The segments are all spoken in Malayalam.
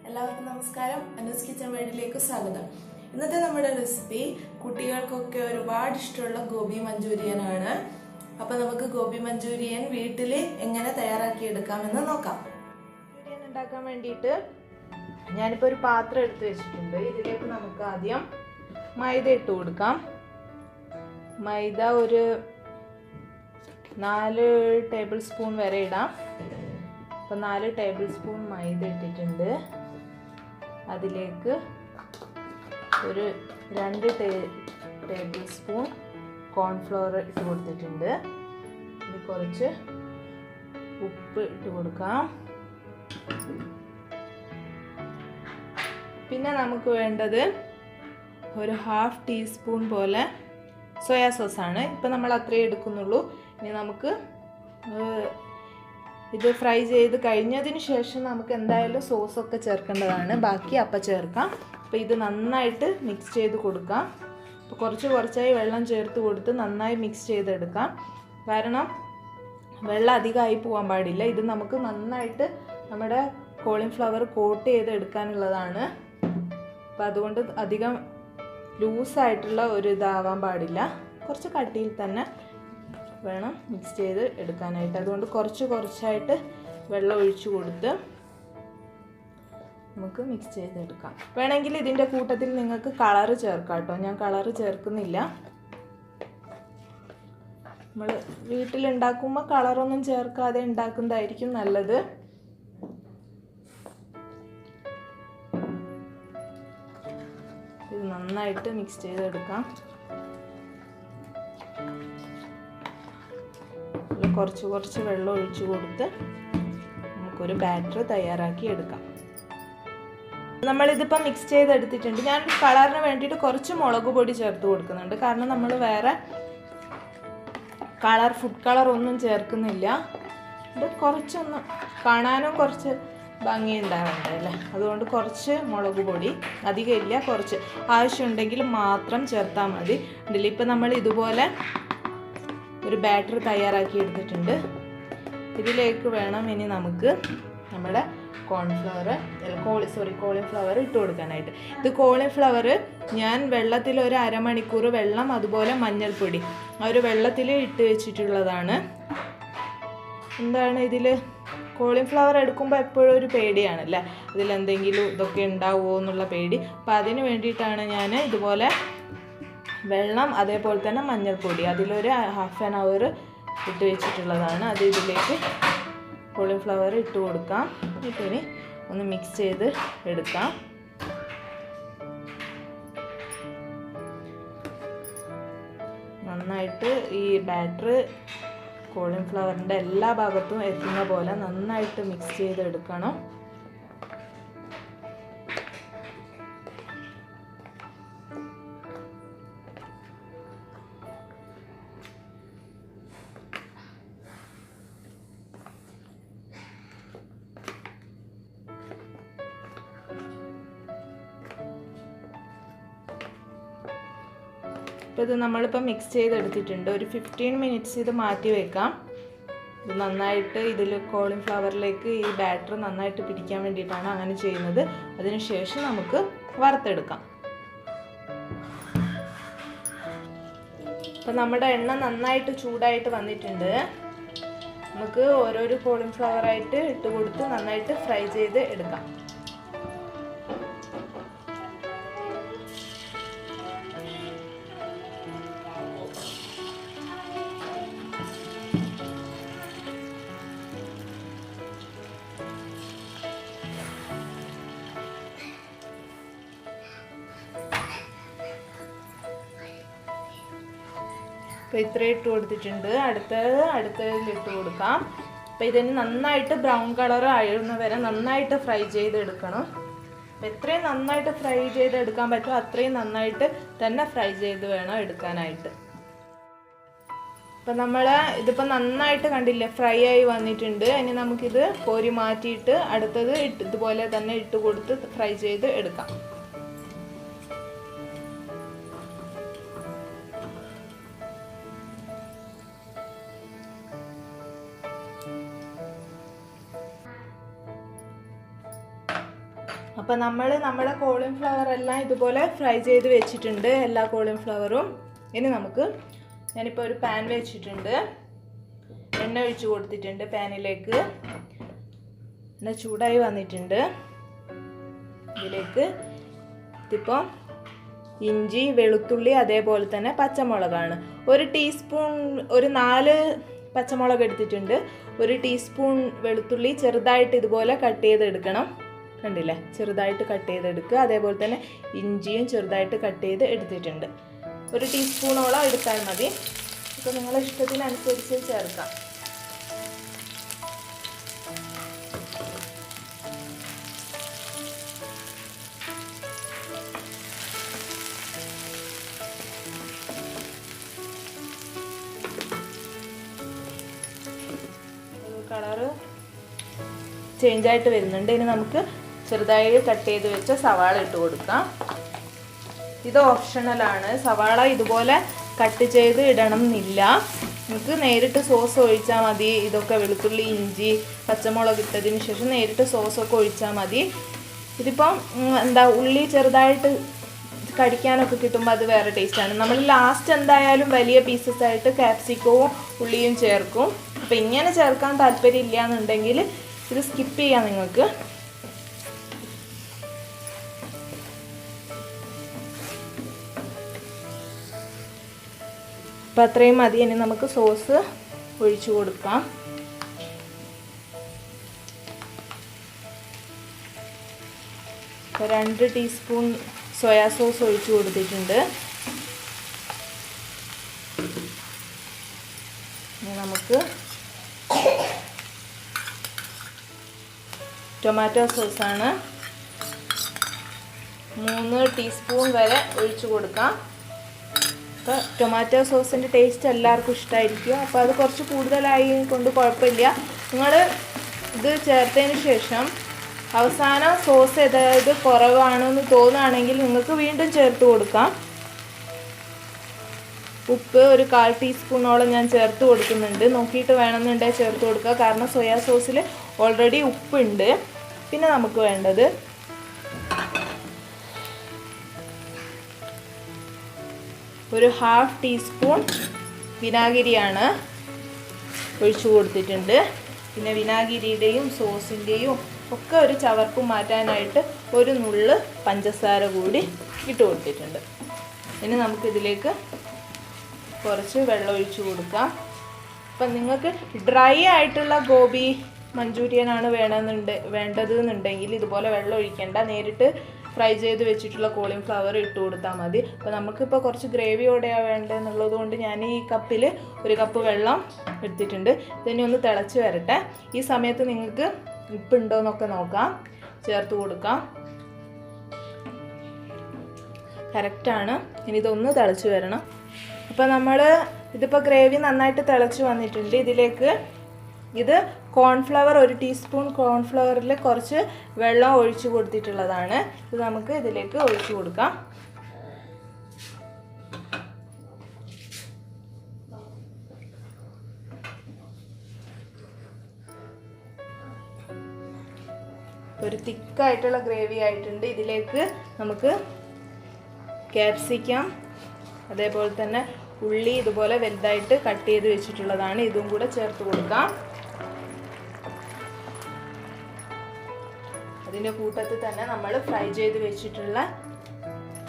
എല്ലാവർക്കും നമസ്കാരം. അനൂസ് കിച്ചൺ വേൾഡിലേക്ക് സ്വാഗതം. ഇന്നത്തെ നമ്മുടെ റെസിപ്പി കുട്ടികൾക്കൊക്കെ ഒരുപാട് ഇഷ്ടമുള്ള ഗോബി മഞ്ചൂരിയൻ ആണ്. അപ്പൊ നമുക്ക് ഗോബി മഞ്ചൂരിയൻ വീട്ടിൽ എങ്ങനെ തയ്യാറാക്കി എടുക്കാമെന്ന് നോക്കാം. മഞ്ചൂരിയൻ ഉണ്ടാക്കാൻ വേണ്ടിയിട്ട് ഞാനിപ്പോൾ ഒരു പാത്രം എടുത്ത് വെച്ചിട്ടുണ്ട്. ഇതിലേക്ക് നമുക്ക് ആദ്യം മൈദ ഇട്ട് കൊടുക്കാം. മൈദ ഒരു 4 ടേബിൾ സ്പൂൺ വരെ ഇടാം. അപ്പോൾ 4 ടേബിൾ സ്പൂൺ മൈദ ഇട്ടിട്ടുണ്ട്. അതിലേക്ക് ഒരു 2 ടേബിൾ സ്പൂൺ കോൺഫ്ലവർ ഇട്ട് കൊടുത്തിട്ടുണ്ട്. ഇനി കുറച്ച് ഉപ്പ് ഇട്ട് കൊടുക്കാം. പിന്നെ നമുക്ക് വേണ്ടത് ഒരു 1/2 ടീസ്പൂൺ പോലെ സോയാ സോസാണ്. ഇപ്പം നമ്മൾ അത്രയും എടുക്കുന്നുള്ളൂ. ഇനി നമുക്ക് ഇത് ഫ്രൈ ചെയ്ത് കഴിഞ്ഞതിന് ശേഷം നമുക്ക് എന്തായാലും സോസൊക്കെ ചേർക്കേണ്ടതാണ്. ബാക്കി അപ്പം ചേർക്കാം. അപ്പോൾ ഇത് നന്നായിട്ട് മിക്സ് ചെയ്ത് കൊടുക്കാം. അപ്പോൾ കുറച്ചായി വെള്ളം ചേർത്ത് കൊടുത്ത് നന്നായി മിക്സ് ചെയ്തെടുക്കാം. കാരണം വെള്ളം അധികമായി പോകാൻ പാടില്ല. ഇത് നമുക്ക് നന്നായിട്ട് നമ്മുടെ കോളിഫ്ലവർ കോട്ട് ചെയ്തെടുക്കാനുള്ളതാണ്. അപ്പോൾ അതുകൊണ്ട് അധികം ലൂസായിട്ടുള്ള ഒരു ഇതാവാൻ പാടില്ല. കുറച്ച് കട്ടിയിൽ തന്നെ വേണം മിക്സ് ചെയ്ത് എടുക്കാനായിട്ട്. അതുകൊണ്ട് കുറച്ചായിട്ട് വെള്ളം ഒഴിച്ചു കൊടുത്ത് നമുക്ക് മിക്സ് ചെയ്തെടുക്കാം. വേണമെങ്കിൽ ഇതിൻ്റെ കൂട്ടത്തിൽ നിങ്ങൾക്ക് കളറ് ചേർക്കാം കേട്ടോ. ഞാൻ കളറ് ചേർക്കുന്നില്ല. നമ്മൾ വീട്ടിലുണ്ടാക്കുമ്പോൾ കളറൊന്നും ചേർക്കാതെ ഉണ്ടാക്കുന്നതായിരിക്കും നല്ലത്. ഇത് നന്നായിട്ട് മിക്സ് ചെയ്തെടുക്കാം. കുറച്ച് വെള്ളം ഒഴിച്ചു കൊടുത്ത് നമുക്കൊരു ബാറ്റർ തയ്യാറാക്കി എടുക്കാം. നമ്മളിതിപ്പോൾ മിക്സ് ചെയ്തെടുത്തിട്ടുണ്ട്. ഞാൻ കളറിന് വേണ്ടിയിട്ട് കുറച്ച് മുളക് പൊടി ചേർത്ത് കൊടുക്കുന്നുണ്ട്. കാരണം നമ്മൾ വേറെ ഫുഡ് കളർ ഒന്നും ചേർക്കുന്നില്ല. ഇത് കുറച്ചൊന്ന് കാണാനും കുറച്ച് ഭംഗി ഉണ്ടാവണ്ടല്ലേ. അതുകൊണ്ട് കുറച്ച് മുളക് പൊടി, അധികം ഇല്ല, കുറച്ച് ആവശ്യമുണ്ടെങ്കിൽ മാത്രം ചേർത്താൽ മതി. ഇതിലിപ്പോൾ നമ്മൾ ഇതുപോലെ ഒരു ബാറ്റർ തയ്യാറാക്കി എടുത്തിട്ടുണ്ട്. ഇതിലേക്ക് വേണം ഇനി നമുക്ക് നമ്മുടെ കോളിഫ്ലവർ ഇട്ട് കൊടുക്കാനായിട്ട്. ഇത് കോളിഫ്ലവർ ഞാൻ വെള്ളത്തിൽ ഒരു അരമണിക്കൂർ വെള്ളം, അതുപോലെ മഞ്ഞൾപ്പൊടി ഒരു വെള്ളത്തിൽ ഇട്ട് വെച്ചിട്ടുള്ളതാണ്. എന്താണ് ഇതിൽ കോളിഫ്ലവർ എടുക്കുമ്പോൾ എപ്പോഴും ഒരു പേടിയാണല്ലേ, ഇതിലെന്തെങ്കിലും ഇതൊക്കെ ഉണ്ടാവുമോ എന്നുള്ള പേടി. അപ്പോൾ അതിന് വേണ്ടിയിട്ടാണ് ഞാൻ ഇതുപോലെ വെള്ളം, അതേപോലെ തന്നെ മഞ്ഞൾപ്പൊടി അതിലൊരു 1/2 hour ഇട്ട് വെച്ചിട്ടുള്ളതാണ്. അത് ഇതിലേക്ക് കോളിഫ്ലവർ ഇട്ട് കൊടുക്കാം. ഇനി ഒന്ന് മിക്സ് ചെയ്ത് എടുക്കാം. നന്നായിട്ട് ഈ ബാറ്റർ കോളിഫ്ലവറിൻ്റെ എല്ലാ ഭാഗത്തും എത്തുന്ന പോലെ നന്നായിട്ട് മിക്സ് ചെയ്തെടുക്കണം. അപ്പോൾ ഇത് നമ്മളിപ്പോൾ മിക്സ് ചെയ്തെടുത്തിട്ടുണ്ട്. ഒരു 15 minutes ഇത് മാറ്റി വെക്കാം. ഇത് നന്നായിട്ട് ഇതിൽ കോളിഫ്ലവറിലേക്ക് ഈ ബാറ്റർ നന്നായിട്ട് പിടിക്കാൻ വേണ്ടിയിട്ടാണ് അങ്ങനെ ചെയ്യുന്നത്. അതിനുശേഷം നമുക്ക് വറുത്തെടുക്കാം. അപ്പോൾ നമ്മുടെ എണ്ണ നന്നായിട്ട് ചൂടായിട്ട് വന്നിട്ടുണ്ട്. നമുക്ക് ഓരോരോ കോളിഫ്ലവറായിട്ട് ഇട്ട് കൊടുത്ത് നന്നായിട്ട് ഫ്രൈ ചെയ്ത് എടുക്കാം. അപ്പോൾ ഇത്രയും ഇട്ട് കൊടുത്തിട്ടുണ്ട്. അടുത്തതിൽ ഇട്ട് കൊടുക്കാം. അപ്പോൾ ഇതിന് നന്നായിട്ട് ബ്രൗൺ കളർ ആയിരുന്ന വരെ നന്നായിട്ട് ഫ്രൈ ചെയ്തെടുക്കണം. അപ്പോൾ എത്രയും നന്നായിട്ട് ഫ്രൈ ചെയ്തെടുക്കാൻ പറ്റുമോ അത്രയും നന്നായിട്ട് തന്നെ ഫ്രൈ ചെയ്ത് വേണം എടുക്കാനായിട്ട്. അപ്പോൾ നമ്മൾ ഇതിപ്പോൾ നന്നായിട്ട് കണ്ടില്ലേ, ഫ്രൈ ആയി വന്നിട്ടുണ്ട്. ഇനി നമുക്കിത് കോരി മാറ്റിയിട്ട് അടുത്തത് ഇതുപോലെ തന്നെ ഇട്ട് കൊടുത്ത് ഫ്രൈ ചെയ്ത് എടുക്കാം. അപ്പോൾ നമ്മുടെ കോളിഫ്ലവർ എല്ലാം ഇതുപോലെ ഫ്രൈ ചെയ്ത് വെച്ചിട്ടുണ്ട്, എല്ലാ കോളിഫ്ലവറും. ഇനി ഞാനിപ്പോൾ ഒരു പാൻ വെച്ചിട്ടുണ്ട്, എണ്ണ ഒഴിച്ച് കൊടുത്തിട്ടുണ്ട് പാനിലേക്ക്. എണ്ണ ചൂടായി വന്നിട്ടുണ്ട്. ഇതിലേക്ക് ഇതിപ്പോൾ ഇഞ്ചി, വെളുത്തുള്ളി, അതേപോലെ തന്നെ പച്ചമുളകാണ്. ഒരു ടീസ്പൂൺ, ഒരു 4 പച്ചമുളക് എടുത്തിട്ടുണ്ട്. ഒരു ടീസ്പൂൺ വെളുത്തുള്ളി ചെറുതായിട്ട് ഇതുപോലെ കട്ട് ചെയ്തെടുക്കണം. കണ്ടില്ലേ, ചെറുതായിട്ട് കട്ട് ചെയ്തെടുക്കുക. അതേപോലെ തന്നെ ഇഞ്ചിയും ചെറുതായിട്ട് കട്ട് ചെയ്ത് എടുത്തിട്ടുണ്ട്. ഒരു ടീസ്പൂണോളം എടുത്താൽ മതി. ഇപ്പോൾ നിങ്ങളുടെ ഇഷ്ടത്തിനനുസരിച്ച് ചേർക്കാം. കളറ് ചേഞ്ചായിട്ട് വരുന്നുണ്ട്. ഇനി നമുക്ക് ചെറുതായി കട്ട് ചെയ്ത് വെച്ച സവാള ഇട്ട് കൊടുക്കാം. ഇത് ഓപ്ഷണലാണ്. സവാള ഇതുപോലെ കട്ട് ചെയ്ത് ഇടണം എന്നില്ല. നമുക്ക് നേരിട്ട് സോസ് ഒഴിച്ചാൽ മതി. ഇതൊക്കെ വെളുത്തുള്ളി, ഇഞ്ചി, പച്ചമുളക് ഇട്ടതിന് ശേഷം നേരിട്ട് സോസൊക്കെ ഒഴിച്ചാൽ മതി. ഇതിപ്പം ഉള്ളി ചെറുതായിട്ട് കടിക്കാനൊക്കെ കിട്ടുമ്പോൾ അത് വേറെ ടേസ്റ്റാണ്. നമ്മൾ ലാസ്റ്റ് എന്തായാലും വലിയ പീസസ് ആയിട്ട് ക്യാപ്സിക്കവും ഉള്ളിയും ചേർക്കും. അപ്പോൾ ഇങ്ങനെ ചേർക്കാൻ താല്പര്യം ഇല്ല എന്നുണ്ടെങ്കിൽ ഇത് സ്കിപ്പ് ചെയ്യാം നിങ്ങൾക്ക്. അപ്പം അത്രയും മതി. ഇനി നമുക്ക് സോസ് ഒഴിച്ചു കൊടുക്കാം. ഇപ്പോൾ 2 ടീസ്പൂൺ സോയാ സോസ് ഒഴിച്ചു കൊടുത്തിട്ടുണ്ട്. ഇനി നമുക്ക് ടൊമാറ്റോ സോസാണ് 3 ടീസ്പൂൺ വരെ ഒഴിച്ചു കൊടുക്കാം. അപ്പോൾ ടൊമാറ്റോ സോസിൻ്റെ ടേസ്റ്റ് എല്ലാവർക്കും ഇഷ്ടമായിരിക്കും. അപ്പോൾ അത് കുറച്ച് കൂടുതലായി കൊണ്ട് കുഴപ്പമില്ല. നിങ്ങൾ ഇത് ചേർത്തതിന് ശേഷം അവസാനം സോസ് ഏതായത് കുറവാണെന്ന് തോന്നുകയാണെങ്കിൽ നിങ്ങൾക്ക് വീണ്ടും ചേർത്ത് കൊടുക്കാം. ഉപ്പ് ഒരു 1/4 ടീസ്പൂണോളം ഞാൻ ചേർത്ത് കൊടുക്കുന്നുണ്ട്. നോക്കിയിട്ട് വേണമെന്നുണ്ടെങ്കിൽ ചേർത്ത് കൊടുക്കുക. കാരണം സോയാ സോസിൽ ഓൾറെഡി ഉപ്പുണ്ട്. പിന്നെ നമുക്ക് വേണ്ടത് ഒരു 1/2 ടീസ്പൂൺ വിനാഗിരിയാണ് ഒഴിച്ചു കൊടുത്തിട്ടുണ്ട്. പിന്നെ വിനാഗിരിയുടെയും സോസിൻ്റെയും ഒക്കെ ഒരു ചവർപ്പ് മാറ്റാനായിട്ട് ഒരു നുള്ള് പഞ്ചസാര കൂടി ഇട്ട് കൊടുത്തിട്ടുണ്ട്. ഇനി നമുക്കിതിലേക്ക് കുറച്ച് വെള്ളം ഒഴിച്ചു കൊടുക്കാം. അപ്പം നിങ്ങൾക്ക് ഡ്രൈ ആയിട്ടുള്ള ഗോബി മഞ്ചൂരിയൻ ആണ് വേണ്ടതെന്നുണ്ടെങ്കിൽ ഇതുപോലെ വെള്ളം ഒഴിക്കേണ്ട, നേരിട്ട് ഫ്രൈ ചെയ്ത് വെച്ചിട്ടുള്ള കോളിഫ്ലവർ ഇട്ട് കൊടുത്താൽ മതി. അപ്പോൾ നമുക്കിപ്പോൾ കുറച്ച് ഗ്രേവിയോടെയാണ് വേണ്ടതെന്നുള്ളത് കൊണ്ട് ഞാൻ ഈ കപ്പിൽ 1 കപ്പ് വെള്ളം എടുത്തിട്ടുണ്ട്. ഇതിനെ ഒന്ന് തിളച്ച് വരട്ടെ. ഈ സമയത്ത് നിങ്ങൾക്ക് ഉപ്പുണ്ടോയെന്നൊക്കെ നോക്കാം, ചേർത്ത് കൊടുക്കാം. കറക്റ്റാണ്. ഇനി ഇതൊന്ന് തിളച്ച് വരണം. അപ്പോൾ ഇതിപ്പോൾ ഗ്രേവി നന്നായിട്ട് തിളച്ച് വന്നിട്ടുണ്ട്. ഇതിലേക്ക് ഇത് കോൺഫ്ലവർ 1 ടീസ്പൂൺ കോൺഫ്ലവറിൽ കുറച്ച് വെള്ളം ഒഴിച്ച് കൊടുത്തിട്ടുള്ളതാണ്. ഇത് നമുക്ക് ഇതിലേക്ക് ഒഴിച്ച് കൊടുക്കാം. ഒരു തിക്കായിട്ടുള്ള ഗ്രേവി ആയിട്ടുണ്ട്. ഇതിലേക്ക് നമുക്ക് ക്യാപ്സിക്കം, അതേപോലെ തന്നെ ഉള്ളി ഇതുപോലെ വലുതായിട്ട് കട്ട് ചെയ്ത് വെച്ചിട്ടുള്ളതാണ്, ഇതും കൂടെ ചേർത്ത് കൊടുക്കാം. അതിൻ്റെ കൂട്ടത്തിൽ തന്നെ നമ്മൾ ഫ്രൈ ചെയ്ത് വെച്ചിട്ടുള്ള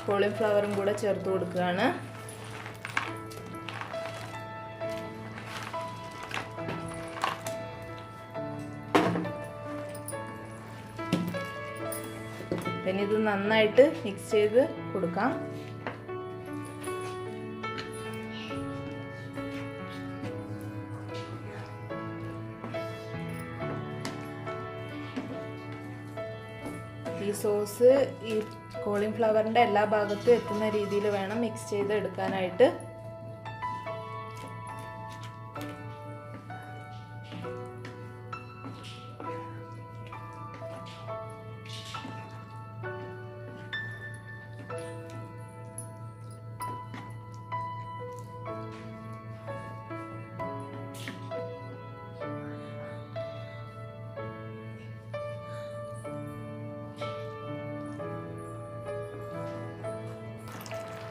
കോളിഫ്ലവറും കൂടെ ചേർത്ത് കൊടുക്കുകയാണ്. പിന്നെ ഇത് നന്നായിട്ട് മിക്സ് ചെയ്ത് കൊടുക്കാം. ഈ സോസ് ഈ കോളിഫ്ലവറിൻ്റെ എല്ലാ ഭാഗത്തും എത്തുന്ന രീതിയിൽ വേണം മിക്സ് ചെയ്ത് എടുക്കാനായിട്ട്.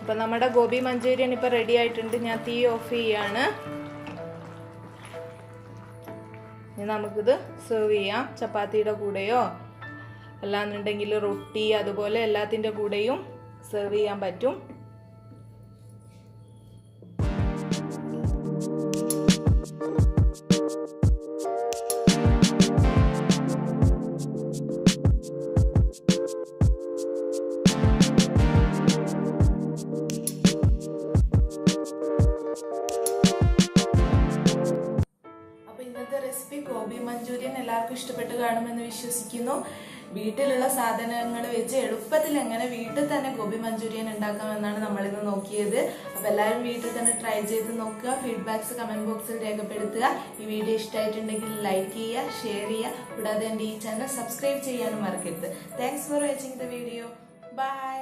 അപ്പം നമ്മുടെ ഗോബി മഞ്ചൂരിയൻ ഇപ്പോൾ റെഡി ആയിട്ടുണ്ട്. ഞാൻ തീ ഓഫ് ചെയ്യാണ്. ഇനി നമുക്കിത് സെർവ് ചെയ്യാം. ചപ്പാത്തിയുടെ കൂടെയോ അല്ലാന്നുണ്ടെങ്കിൽ റൊട്ടി അതുപോലെ എല്ലാത്തിൻ്റെ കൂടെയും സെർവ് ചെയ്യാൻ പറ്റും. റെസിപ്പി ഗോബി മഞ്ചൂരിയൻ എല്ലാവർക്കും ഇഷ്ടപ്പെട്ട് കാണുമെന്ന് വിശ്വസിക്കുന്നു. വീട്ടിലുള്ള സാധനങ്ങൾ വെച്ച് എളുപ്പത്തിൽ എങ്ങനെ വീട്ടിൽ തന്നെ ഗോബി മഞ്ചൂരിയൻ ഉണ്ടാക്കാമെന്നാണ് നമ്മളിന്ന് നോക്കിയത്. അപ്പോൾ എല്ലാവരും വീട്ടിൽ തന്നെ ട്രൈ ചെയ്ത് നോക്കുക. ഫീഡ്ബാക്സ് കമന്റ് ബോക്സിൽ രേഖപ്പെടുത്തുക. ഈ വീഡിയോ ഇഷ്ടമായിട്ടുണ്ടെങ്കിൽ ലൈക്ക് ചെയ്യുക, ഷെയർ ചെയ്യുക. കൂടാതെ എൻ്റെ ഈ ചാനൽ സബ്സ്ക്രൈബ് ചെയ്യാനും മറക്കരുത്. Thanks for watching the video. By.